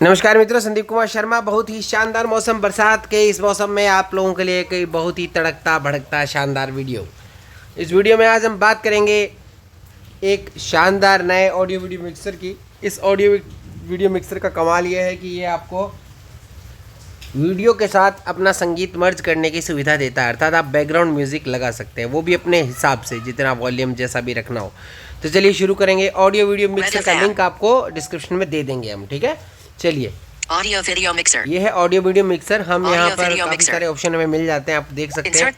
नमस्कार मित्रों, संदीप कुमार शर्मा। बहुत ही शानदार मौसम, बरसात के इस मौसम में आप लोगों के लिए एक बहुत ही तड़कता भड़कता शानदार वीडियो। इस वीडियो में आज हम बात करेंगे एक शानदार नए ऑडियो वीडियो मिक्सर की। इस ऑडियो वीडियो मिक्सर का कमाल ये है कि ये आपको वीडियो के साथ अपना संगीत मर्ज करने की सुविधा देता है, अर्थात आप बैकग्राउंड म्यूजिक लगा सकते हैं, वो भी अपने हिसाब से, जितना वॉल्यूम जैसा भी रखना हो। तो चलिए शुरू करेंगे। ऑडियो वीडियो मिक्सर का लिंक आपको डिस्क्रिप्शन में दे देंगे हम, ठीक है। चलिए, ऑडियो वीडियो मिक्सर, ये है ऑडियो वीडियो मिक्सर। हम यहाँ पर काफी सारे ऑप्शन हमें मिल जाते हैं, आप देख सकते हैं।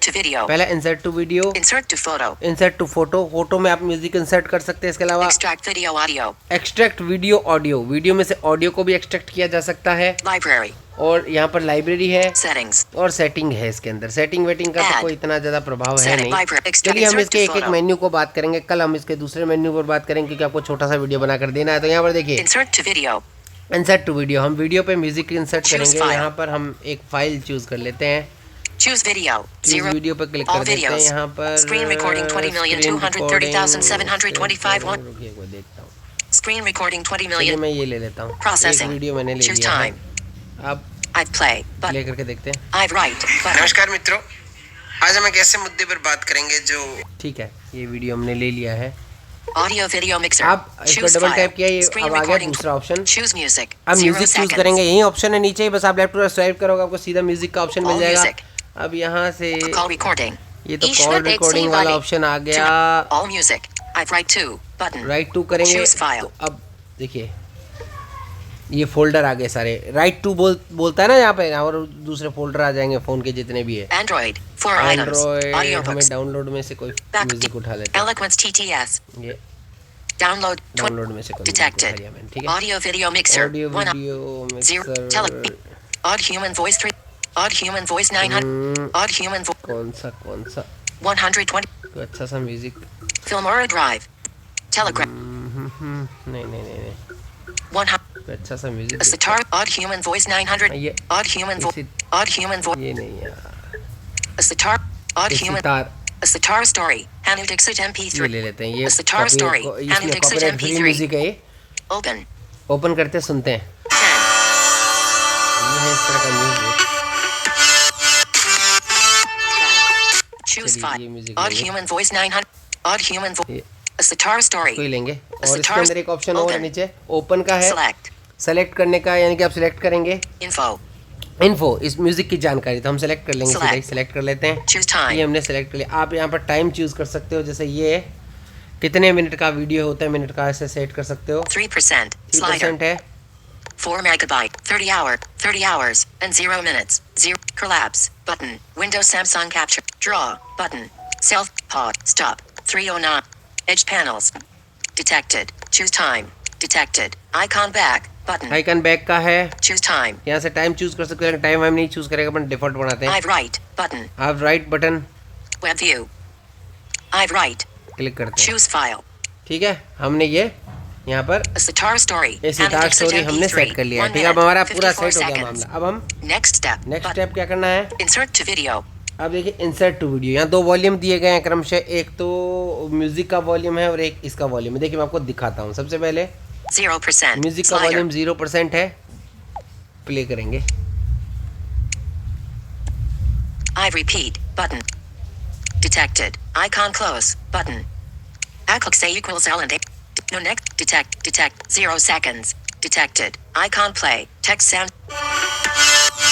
पहला insert to video, insert to photo, insert to photo. Photo में आप म्यूजिक इंसर्ट कर सकते हैं। इसके अलावा extract video audio, extract video audio, video में से ऑडियो को भी एक्सट्रैक्ट किया जा सकता है। लाइब्रेरी, और यहाँ पर लाइब्रेरी है, सेटिंग्स और सेटिंग है। इसके अंदर सेटिंग वेटिंग का तो कोई इतना ज्यादा प्रभाव है नहीं। चलिए हम इसके एक एक मेन्यू को बात करेंगे। कल हम इसके दूसरे मेन्यू पर बात करेंगे, क्योंकि आपको छोटा सा वीडियो बनाकर देना है। तो यहाँ पर देखिए, insert to video, insert to video. हम वीडियो पे म्यूजिक इंसर्ट करेंगे। यहाँ पर हम एक फाइल चूज कर लेते हैं। चूज वीडियो, वीडियो पर क्लिक कर देते हैं। यहाँ पर स्क्रीन रिकॉर्डिंग 20,230,725 रुकिए, वो देखता हूँ। स्क्रीन रिकॉर्डिंग 20 चलिए million, मैं ये ले लेता हूँ। Processing. एक वीडियो मैंने ले Choose लिया है। time. अब I've play, प्ले but करके देखते हैं। I've write, but नमस्कार मित्रों, आज हम एक ऐसे मुद्दे पर बात करेंगे जो, ठीक है, ये वीडियो हमने ले लिया है। Audio video mixer. आप इस पर डबल टैप किया, ये अब आ गया दूसरा ऑप्शन। चूज म्यूजिक, अब म्यूजिक चूज करेंगे। यही ऑप्शन है नीचे ही, बस आप लेफ्ट टू राइट स्वाइप करोगे, आपको सीधा म्यूजिक का ऑप्शन मिल जाएगा। अब यहाँ से कॉल रिकॉर्डिंग, ये तो कॉल रिकॉर्डिंग वाला ऑप्शन आ गया। All music, I've write to button, write to करेंगे तो अब देखिए ये फोल्डर आ गए सारे। राइट टू बोलता है ना यहाँ पे, और दूसरे फोल्डर आ जाएंगे फोन के जितने भी है। एंड्रॉइड, 4 items, एंड्रॉइड audiobooks, हमें डाउनलोड में से कोई म्यूजिक उठा लेते हैं। Eloquence TTS, ये डाउनलोड डाउनलोड में से कोई detected, ठीक है। Audio video mixer, audio 1 video zero, mixer, odd human voice 3, odd human voice 900, odd human voice कौन सा 120, कोई अच्छा सा म्यूजिक। Filmora Drive, Telegram, नहीं नहीं नहीं नहीं, 100, कोई अच्छा सा music. a sitar, odd human voice 900, ये odd human voice, odd human voice, ये नहीं यार, a sitar, odd human, sitar, a sitar story, Hanu Dixit ये MP3, ले लेते हैं। ये a sitar story, Hanu इसमें Dixit copyright free MP3, music है। ये open, ओपन करते सुनते हैं। 10, ये है इस तरह का म्यूजिक। choose चलिए, 5, ये म्यूजिक odd लेंगे। human voice 900, odd human voice, ये a sitar story, कोई लेंगे। और इसके सितार अंदर एक ऑप्शन और है open. नीचे, ओपन का है, select, सेलेक्ट करने का, यानी कि आप सिलेक्ट करेंगे info, इन्फो, इस म्यूजिक की जानकारी। तो हम सेलेक्ट कर लेंगे, Select. सीधे सेलेक्ट कर लेते हैं। choose ये time, हमने सेलेक्ट कर लिया। आप यहाँ पर टाइम चूज कर सकते हो, जैसे ये कितने मिनट का वीडियो होता है, मिनट का ऐसे सेट कर सकते हो। 3%, 3% slider, है। 4 megabyte, 30 hours, and 0 minutes, 0, collapse, button, Windows Samsung capture, draw, button, self, pause, stop, 309, edge panels, detected, choose time, detected, icon back, button, icon back का है, choose time, यहाँ से टाइम चूज कर सकते हो। टाइम हम नहीं चूज करेगा, अपन डिफॉल्ट बनाते हैं। I've write, button, आप right button web view, I've write, click करते हैं, choose file, ठीक है। हमने ये यहाँ पर a sitar story, ये सितार स्टोरी हमने सेट कर लिया है, ठीक है। अब हमारा पूरा सेट हो गया मामला। अब हम next step, next button, step क्या करना है। insert to video, अब देखिए, इंसर्ट टू वीडियो। यहाँ दो वॉल्यूम दिए गए हैं क्रमशः, एक तो म्यूजिक का वॉल्यूम है और एक इसका वॉल्यूम है। देखिए मैं आपको दिखाता हूँ। सबसे पहले 0%, म्यूजिक का slider, वॉल्यूम 0% है, प्ले करेंगे। I repeat, button. Detected. Icon close, button. Acclick say equals L and A. No next. Detect. 0 seconds. Detected. Icon play. Text sound.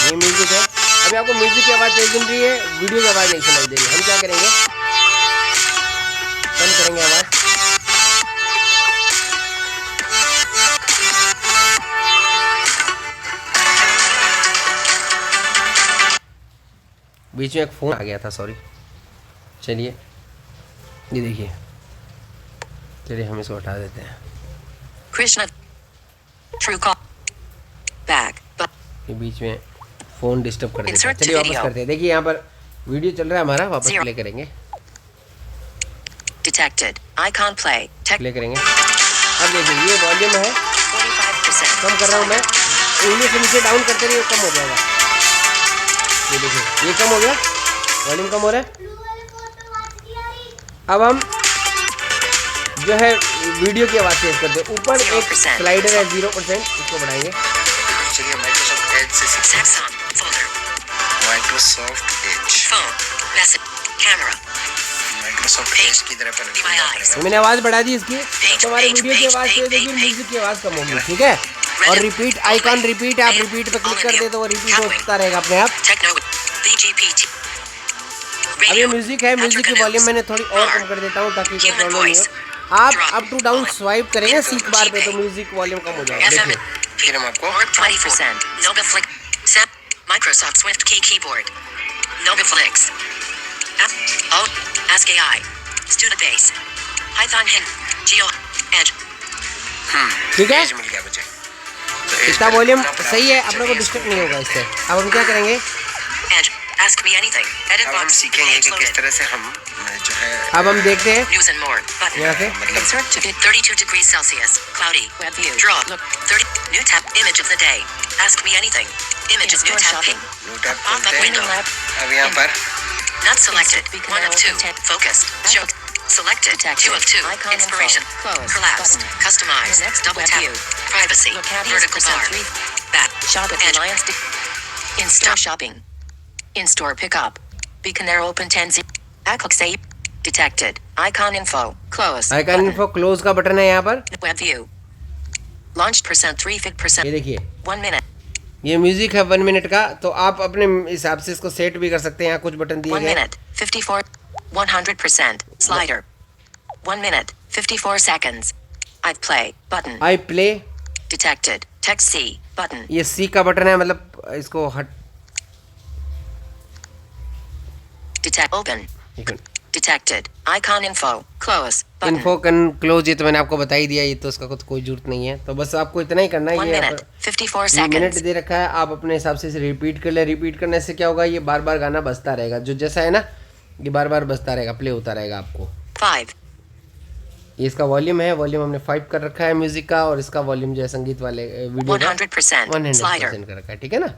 ये म्यूजिक है। अभी आपको म्यूजिक की आवाज़ सुन रही है, वीडियो की आवाज़ नहीं सुनाई दे रही। हम क्या करेंगे, कम करेंगे आवाज़। बीच में एक फ़ोन आ गया था, सॉरी। चलिए ये देखिए, चलिए हम इसको हटा देते हैं। Krishna. True call. Back. But ये बीच में फ़ोन डिस्टर्ब कर देता है। Insert to चलिए वापस video. करते हैं। देखिए यहाँ पर वीडियो चल रहा है हमारा, वापस Zero. प्ले करेंगे, detected. Icon play. Tech. Play करेंगे। अब देखिए ये वॉल्यूम है, 45%. कम कर रहा हूँ मैं, उंगली से नीचे डाउन करते रहिए, कम हो जाएगा। ये देखिए ये कम हो गया, वॉल्यूम कम हो रहा है। अब हम जो है वीडियो की आवाज़ तेज करते हैं। ऊपर एक 0%. स्लाइडर है 0%, इसको बढ़ाएंगे। चलिए माइक्रोसॉफ्ट एज से सीखते हैं। Samsung folder. Microsoft Edge, Phone. Message. Camera. Microsoft Edge की तरफ device. मैंने आवाज़ बढ़ा दी इसकी, तो हमारी वीडियो की आवाज़ तेज होगी, म्यूजिक की आवाज़ कम होगी, ठीक है। और रिपीट आइकॉन, रिपीट, आप रिपीट पे क्लिक कर दे तो वो रिपीट होता रहेगा अपने आप। Techno. BGPT. अब ये म्यूजिक है, म्यूजिक की वॉल्यूम मैंने थोड़ी और कम कर देता हूँ ताकि कोई प्रॉब्लम नहीं हो। आप अप टू डाउन स्वाइप करेंगे सीख बार पे तो म्यूजिक वॉल्यूम कम हो जाएगा। देखिए फिर हम आपको 20%. Nobiflix. Microsoft Swift Key Keyboard. Nobiflix. Oh. Ask AI. Studibase. Python Hint. Geo. Edge. ठीक है, एज मिल गया मुझे। तो एज इतना पे वॉल्यूम अपना सही है, जो अपने को एज डिस्टर्ब नहीं होगा इससे। अब हम क्या करेंगे, Edge. Ask me anything. Edit अब हम box. सीखेंगे Page कि किस loaded. तरह से हम जो है अब हम देखते हैं News and more. Button. यहाँ से। Insert to get 32 degrees Celsius. Cloudy. Web view. Draw. Look. 30. New tab. Image of the day. Ask me anything. Image of new tab. Ping. New tab Pop-up खोलते window. हैं। अब यहाँ पर Not selected. 1 of 2. Focused. Show. Selected. 2 of 2. Inspiration. Collapsed. Customized. Double tap. Privacy. Vertical bar. Back. Shop at Reliance. In-store shopping. In-store pickup. Beacon Air open 10 Access save. Detected. Icon info. Close. Icon Button. Info close का button है यहाँ पर। Web view. Launched %3 ये देखिए 1 minute. ये music है 1 minute का, तो आप अपने हिसाब से इसको सेट भी कर सकते हैं। यहाँ कुछ बटन दिए 1 गए हैं। minute. 54. 100%. Slider. 1 minute. 54 seconds. I play. Button. I play, Detected. Text C. Button. ये सी का बटन है, मतलब इसको हट, Detect. Open. एक minute. Detected. Icon info. Close. Button. Info can close, ये तो मैंने आपको बता ही दिया, ये तो उसका कुछ कोई जरूरत नहीं है। तो बस आपको इतना ही करना है। 1 ये यहाँ minute. पर 54 ये मिनट seconds. दे रखा है, आप अपने हिसाब से इसे रिपीट कर ले। रिपीट करने से क्या होगा, ये बार बार गाना बजता रहेगा, जो जैसा है ना, ये बार बार बजता रहेगा, प्ले होता रहेगा आपको। 5. ये इसका वॉल्यूम है, वॉल्यूम हमने 5 कर रखा है म्यूजिक का, और इसका वॉल्यूम जो है संगीत वाले वीडियो का 100%. 100% कर रखा है, ठीक है ना।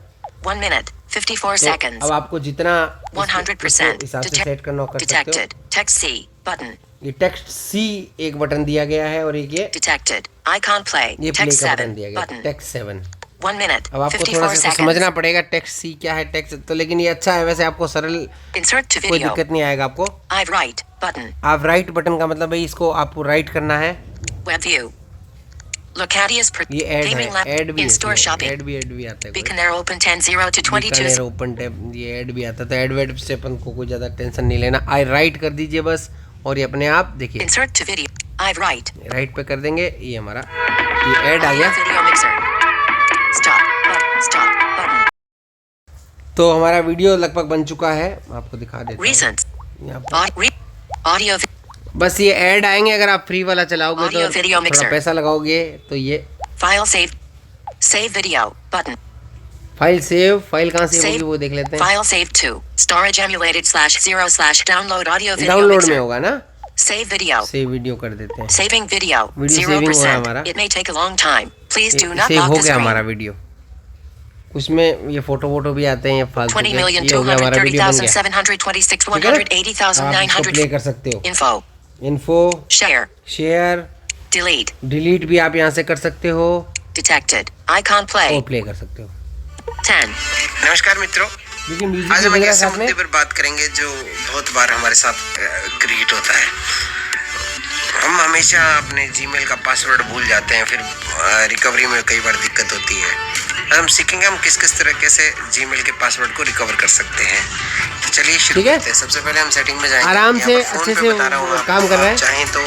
1 minute. 54 तो seconds. अब आपको जितना 100%. हिसाब से सेट करना हो कर सकते हो। Detected. Text C. Button. ये टेक्स्ट सी एक बटन दिया गया है, और एक ये Detected. Icon play. Play Text का बटन 7. दिया गया है, Button. टेक्स्ट 7। 1 minute. अब आपको थोड़ा 54 सा seconds. समझना पड़ेगा टेक्स्ट सी क्या है, टेक्स्ट तो, लेकिन ये अच्छा है वैसे, आपको सरल, Insert to कोई video. दिक्कत नहीं आएगा आपको। I write. Button. आप राइट बटन का मतलब है इसको आपको राइट करना है। Web view. Locatia's ये ऐड gaming है, lab. ऐड भी In-store shopping. ऐड भी आता है। Beacon Air open 10 to 22. Open tab, ये ऐड भी आता है, तो ऐड वेड से अपन को कोई ज़्यादा टेंशन नहीं लेना। आई राइट कर दीजिए बस, और ये अपने आप देखिए Insert to video. I write. Right पे कर देंगे, ये हमारा ये ऐड आ गया। Video mixer. Stop. Button. Stop. Button. तो हमारा वीडियो लगभग बन चुका है, आपको दिखा देता हूँ Recent. यहाँ पर। Audio. बस ये ऐड आएंगे, अगर आप फ्री वाला चलाओगे Audio तो video थोड़ा mixer. पैसा लगाओगे तो ये File save. Save video. Button. File save, file कहाँ सेव Save. होगी वो देख लेते हैं। File save to. Storage emulated /0/download audio video download में mixer. होगा ना, Save video. सेव वीडियो कर देते हैं। Saving video. Video saving हो रहा है 0%. हमारा। It may take a long time. Please do not save lock हो the गया हमारा screen. वीडियो। उसमें ये फोटो वोटो भी आते हैं, ये फालतू के। ये हो गया हमारा वीडियो बन गया। 20,230,726 ठीक है ना? आप इसको 180,900. प्ले कर सकते हो। Info. Info, Share. Share, Delete. Delete भी आप यहाँ से कर सकते हो, Detected. Icon और play. प्ले कर सकते हो। 10. नमस्कार मित्रों, देखिए म्यूजिक आज हम भी एक बज रहा है ऐसे साथ में। मुद्दे पर बात करेंगे जो बहुत बार हमारे साथ क्रिएट होता है। हम हमेशा अपने जीमेल का पासवर्ड भूल जाते हैं, फिर रिकवरी में कई बार दिक्कत होती है। हम सीखेंगे हम किस किस तरीके से जीमेल के पासवर्ड को रिकवर कर सकते हैं। तो चलिए शुरू ठीक है। करते हैं। सबसे पहले हम सेटिंग में जाएंगे। आराम यहाँ से, पर फोन अच्छे पे से बता रहा हूँ आपको। काम कर रहे हैं। आप चाहें तो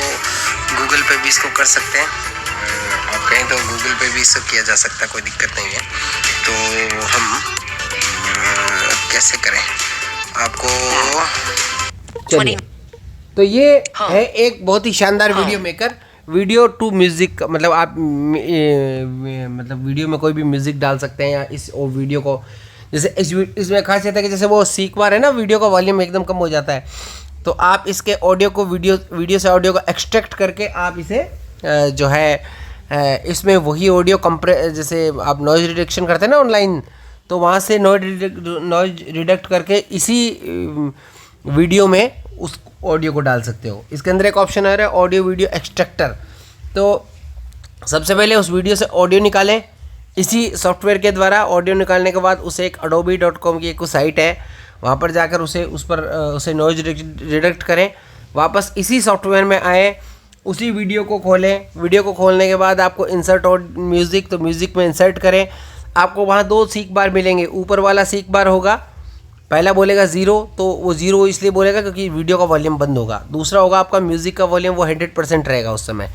गूगल पे भी इसको कर सकते हैं, आप कहें तो गूगल पे भी इसको किया जा सकता है, कोई दिक्कत नहीं है। तो हम कैसे करें आपको, चलिए, तो ये है एक बहुत ही शानदार video maker, video to music, मतलब आप मतलब वीडियो में कोई भी म्यूजिक डाल सकते हैं, या इस और वीडियो को, जैसे इसमें खासियत है कि जैसे वो सीक्वार है ना, वीडियो का वॉल्यूम एकदम कम हो जाता है, तो आप इसके ऑडियो को वीडियो से ऑडियो को एक्सट्रैक्ट करके आप इसे जो है इसमें वही ऑडियो जैसे आप नॉइज रिडक्शन करते हैं ना ऑनलाइन, तो वहाँ से नॉइज रिडक्ट करके इसी वीडियो में उस ऑडियो को डाल सकते हो। इसके अंदर एक ऑप्शन आ रहा है ऑडियो वीडियो एक्सट्रैक्टर। तो सबसे पहले उस वीडियो से ऑडियो निकालें, इसी सॉफ्टवेयर के द्वारा ऑडियो निकालने के बाद उसे एक adobe.com की एक साइट है, वहाँ पर जाकर उसे नॉइज रिडक्ट करें, वापस इसी सॉफ्टवेयर में आए, उसी वीडियो को खोलें। वीडियो को खोलने के बाद आपको इंसर्ट और म्यूज़िक, तो म्यूज़िक में इंसर्ट करें। आपको वहाँ 2 सीख बार मिलेंगे। ऊपर वाला सीख बार होगा, पहला बोलेगा 0, तो वो 0 इसलिए बोलेगा क्योंकि वीडियो का वॉल्यूम बंद होगा। दूसरा होगा आपका म्यूज़िक का वॉल्यूम, वो 100% रहेगा उस समय।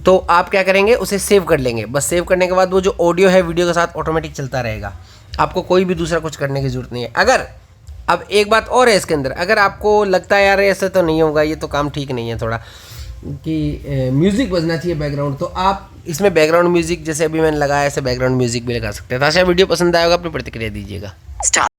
तो आप क्या करेंगे, उसे सेव कर लेंगे। बस सेव करने के बाद वो जो ऑडियो है वीडियो के साथ ऑटोमेटिक चलता रहेगा, आपको कोई भी दूसरा कुछ करने की ज़रूरत नहीं है। अगर अब एक बात और है इसके अंदर, अगर आपको लगता है यार ऐसे तो नहीं होगा, ये तो काम ठीक नहीं है थोड़ा कि म्यूज़िक बजना चाहिए बैकग्राउंड, तो आप इसमें बैकग्राउंड म्यूज़िक जैसे अभी मैंने लगाया ऐसे बैकग्राउंड म्यूज़िक भी लगा सकते हैं। तो आशा वीडियो पसंद आएगा, अपनी प्रतिक्रिया दीजिएगा। Stop.